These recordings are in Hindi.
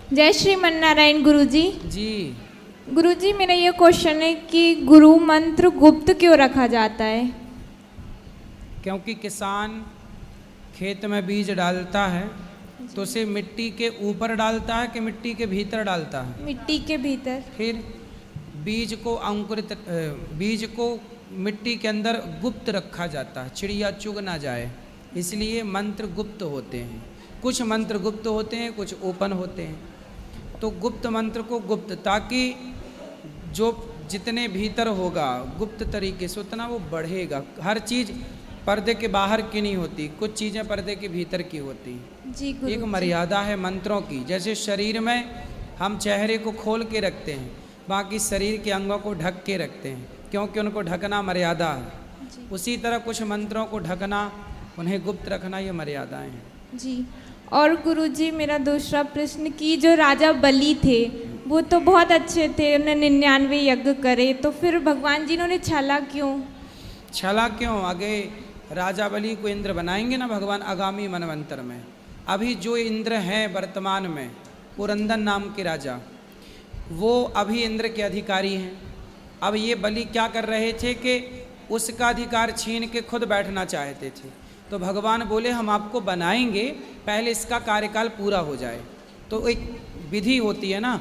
जय श्रीमन नारायण गुरुजी। जी गुरुजी मेरा ये क्वेश्चन है कि गुरु मंत्र गुप्त क्यों रखा जाता है? क्योंकि किसान खेत में बीज डालता है तो उसे मिट्टी के ऊपर डालता है कि मिट्टी के भीतर डालता है? मिट्टी के भीतर। फिर बीज को मिट्टी के अंदर गुप्त रखा जाता है, चिड़िया चुग ना जाए, इसलिए मंत्र गुप्त होते हैं। कुछ मंत्र गुप्त होते हैं, कुछ ओपन होते हैं। तो गुप्त मंत्र को गुप्त, ताकि जो जितने भीतर होगा गुप्त तरीके से उतना वो बढ़ेगा। हर चीज़ पर्दे के बाहर की नहीं होती, कुछ चीज़ें पर्दे के भीतर की होती हैं। जी गुरुजी। एक मर्यादा है मंत्रों की। जैसे शरीर में हम चेहरे को खोल के रखते हैं, बाकी शरीर के अंगों को ढक के रखते हैं, क्योंकि उनको ढकना मर्यादा है। उसी तरह कुछ मंत्रों को ढकना, उन्हें गुप्त रखना, ये मर्यादाएं हैं। जी। और गुरुजी मेरा दूसरा प्रश्न कि जो राजा बलि थे वो तो बहुत अच्छे थे, उन्होंने 99 यज्ञ करे, तो फिर भगवान जी ने छला क्यों? छला क्यों? आगे राजा बलि को इंद्र बनाएंगे ना भगवान आगामी मनवंतर में। अभी जो इंद्र हैं वर्तमान में, पुरंदन नाम के राजा, वो अभी इंद्र के अधिकारी हैं। अब ये बलि क्या कर रहे थे कि उसका अधिकार छीन के खुद बैठना चाहते थे। तो भगवान बोले हम आपको बनाएंगे, पहले इसका कार्यकाल पूरा हो जाए। तो एक विधि होती है ना,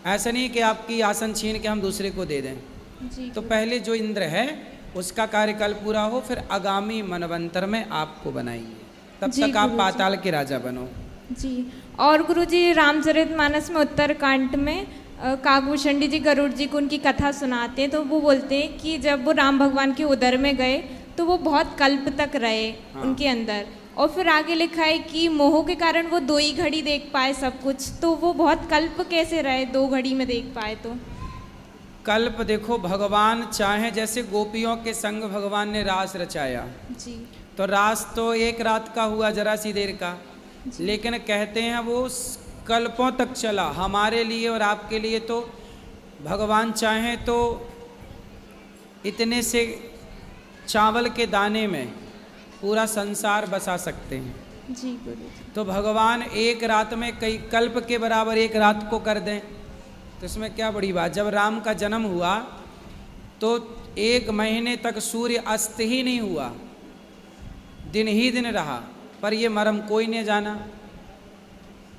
ऐसा नहीं कि आपकी आसन छीन के हम दूसरे को दे दें। जी। तो पहले जो इंद्र है उसका कार्यकाल पूरा हो, फिर आगामी मनवंतर में आपको बनाएंगे, तब तक आप पाताल के राजा बनो। जी। और गुरुजी रामचरितमानस में उत्तरकांड में काकभूषणी जी गरुड़ जी को उनकी कथा सुनाते हैं, तो वो बोलते हैं कि जब वो राम भगवान के उदर में गए तो वो बहुत कल्प तक रहे। हाँ। उनके अंदर। और फिर आगे लिखा है कि मोह के कारण वो 2 ही घड़ी देख पाए सब कुछ, तो वो बहुत कल्प कैसे रहे, 2 घड़ी में देख पाए? तो कल्प देखो, भगवान चाहे, जैसे गोपियों के संग भगवान ने रास रचाया। जी। तो रास तो एक रात का हुआ, जरा सी देर का, लेकिन कहते हैं वो कल्पों तक चला। हमारे लिए और आपके लिए तो भगवान चाहे तो इतने से चावल के दाने में पूरा संसार बसा सकते हैं। जी गुरु। तो भगवान एक रात में कई कल्प के बराबर एक रात को कर दें, तो इसमें क्या बड़ी बात। जब राम का जन्म हुआ तो 1 महीने तक सूर्य अस्त ही नहीं हुआ, दिन ही दिन रहा, पर ये मर्म कोई नहीं जाना।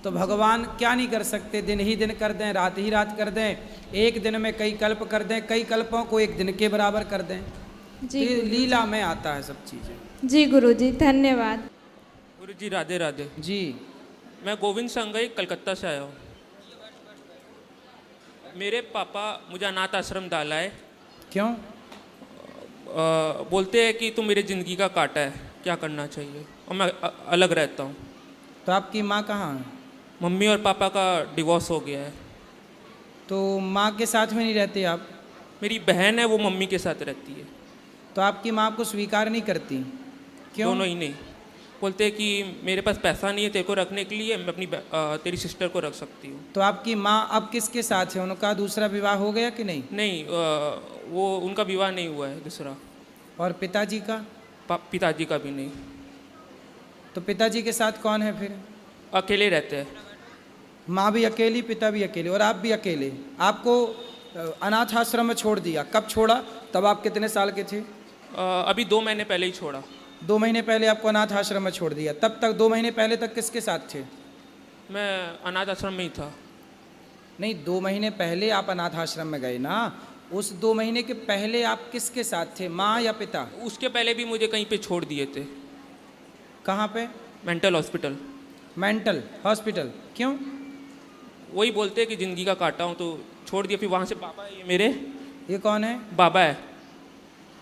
तो भगवान क्या नहीं कर सकते, दिन ही दिन कर दें, रात ही रात कर दें, एक दिन में कई कल्प कर दें, कई कल्पों को एक दिन के बराबर कर दें। जी। तो लीला में आता है सब चीज़ें। जी गुरुजी, धन्यवाद। गुरुजी राधे राधे। जी। मैं गोविंद संगई कलकत्ता से आया हूँ। मेरे पापा मुझे अनाथ आश्रम डाला है। क्यों? बोलते हैं कि तू मेरी ज़िंदगी का कांटा है, क्या करना चाहिए, और मैं अलग रहता हूँ। तो आपकी माँ कहाँ है? मम्मी और पापा का डिवोर्स हो गया है। तो माँ के साथ में नहीं रहते आप? मेरी बहन है, वो मम्मी के साथ रहती है। तो आपकी माँ को स्वीकार नहीं करती? क्यों? दोनों ही नहीं। बोलते हैं कि मेरे पास पैसा नहीं है तेरे को रखने के लिए, मैं अपनी तेरी सिस्टर को रख सकती हूँ। तो आपकी माँ अब किसके साथ है? उनका दूसरा विवाह हो गया कि नहीं? नहीं, वो उनका विवाह नहीं हुआ है दूसरा। और पिताजी का? पिताजी का भी नहीं। तो पिताजी के साथ कौन है फिर? अकेले रहते हैं। माँ भी अकेली, पिता भी अकेले, और आप भी अकेले। आपको अनाथ आश्रम में छोड़ दिया, कब छोड़ा? तब आप कितने साल के थे? अभी 2 महीने पहले ही छोड़ा। 2 महीने पहले आपको अनाथ आश्रम में छोड़ दिया। तब तक 2 महीने पहले तक किसके साथ थे? मैं अनाथ आश्रम में ही था। नहीं, 2 महीने पहले आप अनाथ आश्रम में गए ना, उस 2 महीने के पहले आप किसके साथ थे, माँ या पिता? उसके पहले भी मुझे कहीं पे छोड़ दिए थे। कहाँ पे? Mental hospital. Mental hospital? क्यों? वही बोलते हैं कि ज़िंदगी का काटा हूँ, तो छोड़ दिया। फिर वहाँ से बाबा है, ये मेरे। ये कौन है? बाबा है।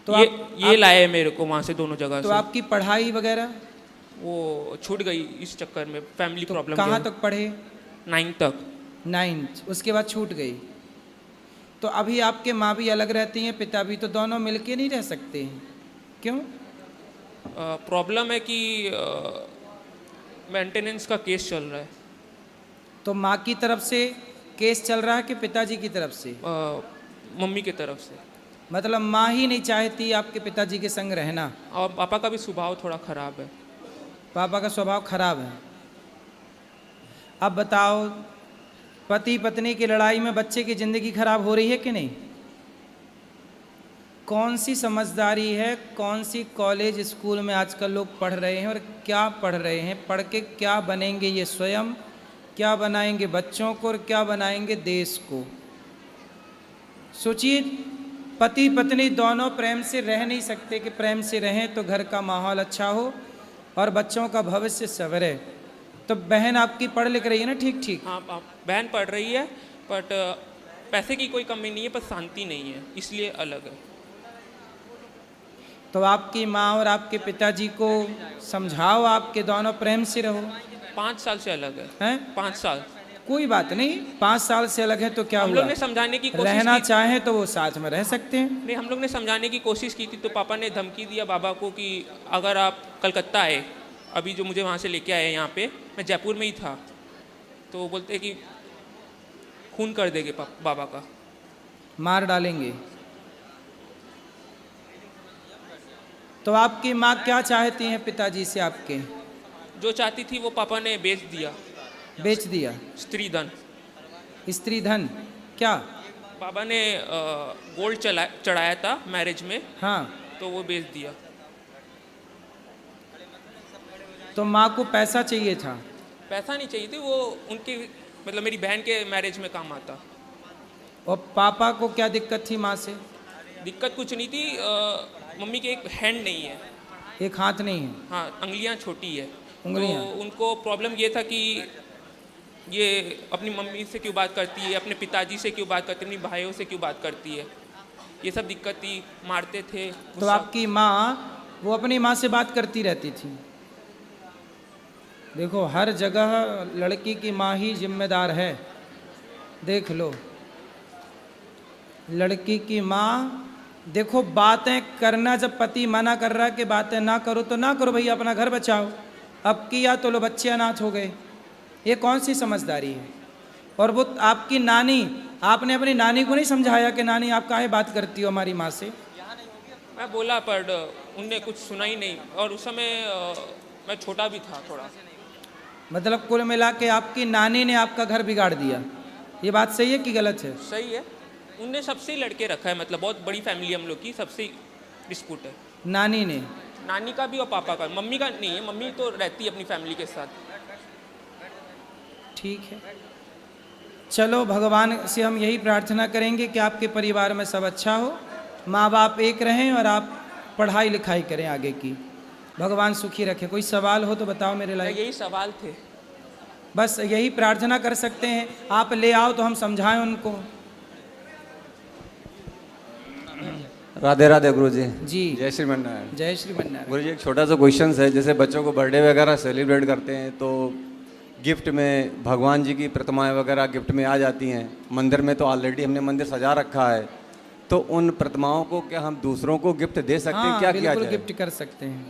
तो ये लाए है मेरे को वहाँ से, दोनों जगह तो से। आपकी पढ़ाई वगैरह? वो छूट गई इस चक्कर में, फैमिली तो प्रॉब्लम। कहाँ तक पढ़े? 9th तक। 9th, उसके बाद छूट गई। तो अभी आपके माँ भी अलग रहती हैं, पिता भी, तो दोनों मिलके नहीं रह सकते हैं? क्यों? प्रॉब्लम है कि मेंटेनेंस का केस चल रहा है। तो माँ की तरफ से केस चल रहा है कि पिताजी की तरफ से? मम्मी की तरफ से। मतलब माँ ही नहीं चाहती आपके पिताजी के संग रहना? और पापा का भी स्वभाव थोड़ा ख़राब है। पापा का स्वभाव खराब है। अब बताओ, पति पत्नी की लड़ाई में बच्चे की ज़िंदगी खराब हो रही है कि नहीं? कौन सी समझदारी है, कौन सी कॉलेज स्कूल में आजकल लोग पढ़ रहे हैं और क्या पढ़ रहे हैं, पढ़ के क्या बनेंगे ये स्वयं, क्या बनाएंगे बच्चों को और क्या बनाएंगे देश को। सोचिए, पति पत्नी दोनों प्रेम से रह नहीं सकते कि प्रेम से रहें तो घर का माहौल अच्छा हो और बच्चों का भविष्य संवरे। तो बहन आपकी पढ़ लिख रही है ना ठीक ठीक? हाँ, बहन पढ़ रही है, बट पैसे की कोई कमी नहीं है, पर शांति नहीं है, इसलिए अलग है। तो आपकी माँ और आपके पिताजी को समझाओ, आपके दोनों प्रेम से रहो। 5 साल से अलग है। हैं? 5 साल। कोई बात नहीं, 5 साल से अलग है तो क्या हम हुआ? लोग ने समझाने की कोशिश रहना की। चाहें तो वो साथ में रह सकते हैं। नहीं, हम लोग ने समझाने की कोशिश की थी, तो पापा ने धमकी दिया बाबा को कि अगर आप कलकत्ता आए, अभी जो मुझे वहाँ से लेके आए यहाँ पे, मैं जयपुर में ही था, तो वो बोलते कि खून कर देंगे बाबा का, मार डालेंगे। तो आपकी माँ क्या चाहती हैं पिताजी से आपके? जो चाहती थी वो पापा ने बेच दिया। बेच दिया? स्त्री धन। स्त्री धन क्या? पापा ने गोल्ड चढ़ाया था मैरिज में, हाँ। तो वो बेच दिया। तो माँ को पैसा चाहिए था? पैसा नहीं चाहिए थी, वो उनकी मतलब मेरी बहन के मैरिज में काम आता। और पापा को क्या दिक्कत थी माँ से? दिक्कत कुछ नहीं थी, मम्मी के एक हैंड नहीं है, एक हाथ नहीं है? हाँ, अंगुलियाँ छोटी है। उंगलियाँ? तो उनको प्रॉब्लम ये था कि ये अपनी मम्मी से क्यों बात करती है, अपने पिताजी से क्यों बात करती है, अपनी भाइयों से क्यों बात करती है, ये सब दिक्कत थी। मारते थे। तो आपकी माँ वो अपनी माँ से बात करती रहती थी? देखो, हर जगह लड़की की माँ ही जिम्मेदार है, देख लो। लड़की की माँ, देखो बातें करना, जब पति मना कर रहा है कि बातें ना करो तो ना करो भैया, अपना घर बचाओ। अब किया तो लो बच्चे अनाथ हो गए, ये कौन सी समझदारी है? और वो आपकी नानी, आपने अपनी नानी को नहीं समझाया कि नानी आप काहे बात करती हो हमारी माँ से? मैं बोला पर उनने कुछ सुना ही नहीं, और उस समय मैं छोटा भी था थोड़ा। मतलब कुल मिला के आपकी नानी ने आपका घर बिगाड़ दिया, ये बात सही है कि गलत है? सही है, उनने सबसे ही लड़के रखा है, मतलब बहुत बड़ी फैमिली हम लोग की, सबसे डिस्प्यूट है। नानी ने? नानी का भी और पापा का, मम्मी का नहीं है, मम्मी तो रहती है अपनी फैमिली के साथ। ठीक है, चलो भगवान से हम यही प्रार्थना करेंगे कि आपके परिवार में सब अच्छा हो, माँ बाप एक रहें और आप पढ़ाई लिखाई करें आगे की, भगवान सुखी रखे। कोई सवाल हो तो बताओ मेरे लायक। यही सवाल थे, बस यही प्रार्थना कर सकते हैं। आप ले आओ तो हम समझाएं उनको। राधे राधे गुरु जी। जी जय श्रीमन नारायण। जय श्रीमन नारायण। गुरु जी, एक छोटा सा क्वेश्चन है, जैसे बच्चों को बर्थडे वगैरह सेलिब्रेट करते हैं तो गिफ्ट में भगवान जी की प्रतिमाएं वगैरह गिफ्ट में आ जाती हैं। मंदिर में तो ऑलरेडी हमने मंदिर सजा रखा है, तो उन प्रतिमाओं को क्या हम दूसरों को गिफ्ट दे सकते हैं? हाँ, क्या किया जाए? गिफ्ट कर सकते हैं,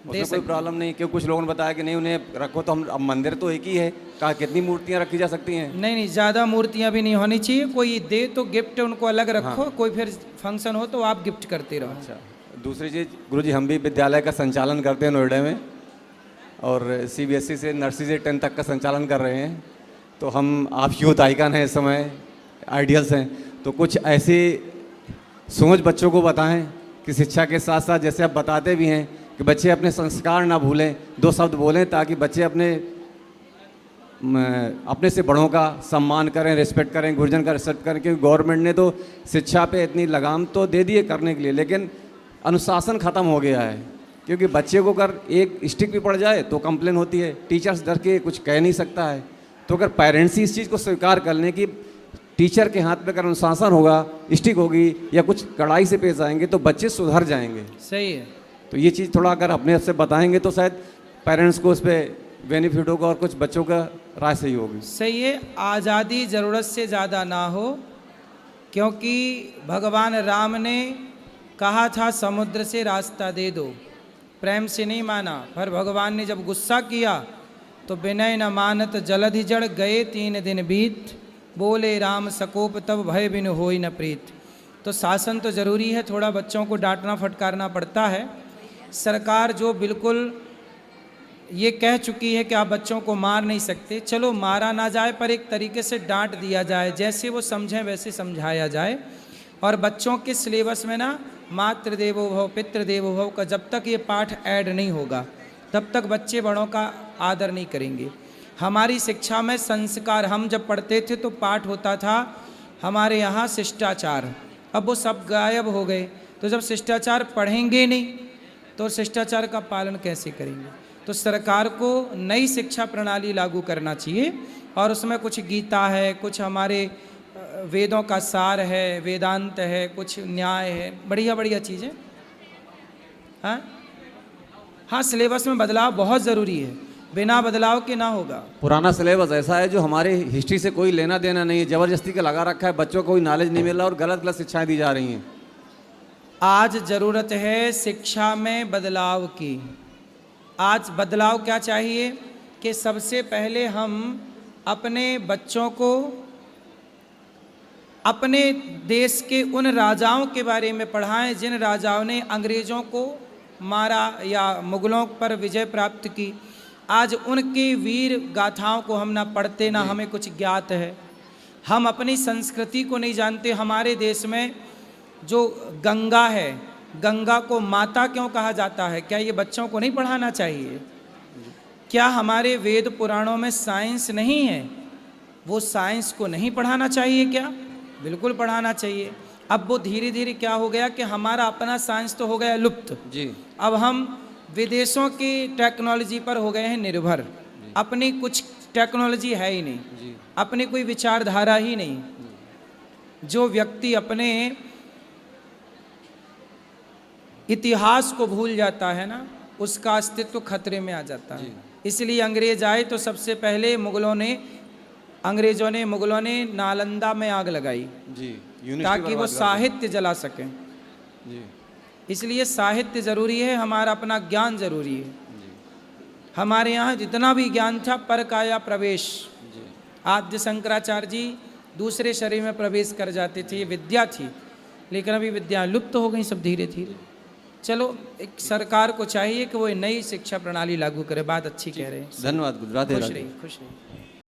उसमें कोई प्रॉब्लम नहीं? क्योंकि कुछ लोगों ने बताया कि नहीं उन्हें रखो, तो हम अब मंदिर तो एक ही है, कहा कितनी मूर्तियाँ रखी जा सकती हैं? नहीं नहीं, ज़्यादा मूर्तियाँ भी नहीं होनी चाहिए। कोई दे तो गिफ्ट उनको अलग रखो। हाँ। कोई फिर फंक्शन हो तो आप गिफ्ट करते रहो। अच्छा, दूसरी चीज़ गुरु जी, हम भी विद्यालय का संचालन करते हैं नोएडा में, और CBSE से नर्सरी से 10 तक का संचालन कर रहे हैं। तो हम आप यूथ आइकन हैं इस समय, आइडियल्स हैं, तो कुछ ऐसी सोच बच्चों को बताएं कि शिक्षा के साथ साथ, जैसे आप बताते भी हैं कि बच्चे अपने संस्कार ना भूलें, 2 शब्द बोलें ताकि बच्चे अपने से बड़ों का सम्मान करें, रिस्पेक्ट करें, गुरुजन का रिस्पेक्ट करें। क्योंकि गवर्नमेंट ने तो शिक्षा पे इतनी लगाम तो दे दी है करने के लिए, लेकिन अनुशासन ख़त्म हो गया है। क्योंकि बच्चे को अगर एक स्टिक भी पड़ जाए तो कंप्लेन होती है, टीचर्स डर के कुछ कह नहीं सकता है। तो अगर पेरेंट्स ही इस चीज़ को स्वीकार कर लें कि टीचर के हाथ में अगर अनुशासन होगा, स्टिक होगी या कुछ कड़ाई से पेश आएंगे, तो बच्चे सुधर जाएंगे। सही है। तो ये चीज़ थोड़ा अगर अपने से बताएंगे तो शायद पेरेंट्स को उस पर बेनिफिट होगा और कुछ बच्चों का राय सही होगी। सही है, आज़ादी ज़रूरत से ज़्यादा ना हो, क्योंकि भगवान राम ने कहा था समुद्र से रास्ता दे दो, प्रेम से नहीं माना। पर भगवान ने जब गुस्सा किया तो विनय न मानत जलधि जड़, गए 3 दिन बीत, बोले राम सकोप तब भय बिन होई न प्रीत। तो शासन तो ज़रूरी है, थोड़ा बच्चों को डांटना फटकारना पड़ता है। सरकार जो बिल्कुल ये कह चुकी है कि आप बच्चों को मार नहीं सकते। चलो मारा ना जाए पर एक तरीके से डांट दिया जाए, जैसे वो समझें वैसे समझाया जाए। और बच्चों के सिलेबस में ना मातृ देवो भव पितृ देवो भव का जब तक ये पाठ ऐड नहीं होगा तब तक बच्चे बड़ों का आदर नहीं करेंगे। हमारी शिक्षा में संस्कार, हम जब पढ़ते थे तो पाठ होता था हमारे यहाँ शिष्टाचार, अब वो सब गायब हो गए। तो जब शिष्टाचार पढ़ेंगे नहीं तो शिष्टाचार का पालन कैसे करेंगे? तो सरकार को नई शिक्षा प्रणाली लागू करना चाहिए और उसमें कुछ गीता है, कुछ हमारे वेदों का सार है, वेदांत है, कुछ न्याय है, बढ़िया बढ़िया चीज़ें। हाँ, सिलेबस में बदलाव बहुत ज़रूरी है, बिना बदलाव के ना होगा। पुराना सिलेबस ऐसा है जो हमारे हिस्ट्री से कोई लेना देना नहीं है, ज़बरदस्ती का लगा रखा है, बच्चों को कोई नॉलेज नहीं मिल रहा और गलत गलत शिक्षाएं दी जा रही हैं। आज ज़रूरत है शिक्षा में बदलाव की। आज बदलाव क्या चाहिए कि सबसे पहले हम अपने बच्चों को अपने देश के उन राजाओं के बारे में पढ़ाएं जिन राजाओं ने अंग्रेज़ों को मारा या मुग़लों पर विजय प्राप्त की। आज उनके वीर गाथाओं को हम ना पढ़ते ना हमें कुछ ज्ञात है। हम अपनी संस्कृति को नहीं जानते। हमारे देश में जो गंगा है, गंगा को माता क्यों कहा जाता है? क्या ये बच्चों को नहीं पढ़ाना चाहिए? क्या हमारे वेद पुराणों में साइंस नहीं है? वो साइंस को नहीं पढ़ाना चाहिए क्या? बिल्कुल पढ़ाना चाहिए। अब वो धीरे धीरे क्या हो गया कि हमारा अपना साइंस तो हो गया लुप्त जी। अब हम विदेशों की टेक्नोलॉजी पर हो गए हैं निर्भर। अपनी कुछ टेक्नोलॉजी है ही नहीं जी। अपनी कोई विचारधारा ही नहीं। जो व्यक्ति अपने इतिहास को भूल जाता है ना, उसका अस्तित्व खतरे में आ जाता है। इसलिए अंग्रेज आए तो सबसे पहले अंग्रेजों ने मुग़लों ने नालंदा में आग लगाई जी, ताकि वो साहित्य जला सकें। जी। इसलिए साहित्य ज़रूरी है, हमारा अपना ज्ञान ज़रूरी है। हमारे यहाँ जितना भी ज्ञान था पर काया प्रवेश, आद्य शंकराचार्य जी दूसरे शरीर में प्रवेश कर जाते थे, ये विद्या थी। लेकिन अभी विद्या लुप्त हो गई सब धीरे धीरे। चलो, एक सरकार को चाहिए कि वो नई शिक्षा प्रणाली लागू करे। बात अच्छी कह रहे हैं। धन्यवाद। राधे खुश राधे। रहिए, खुश रहिए।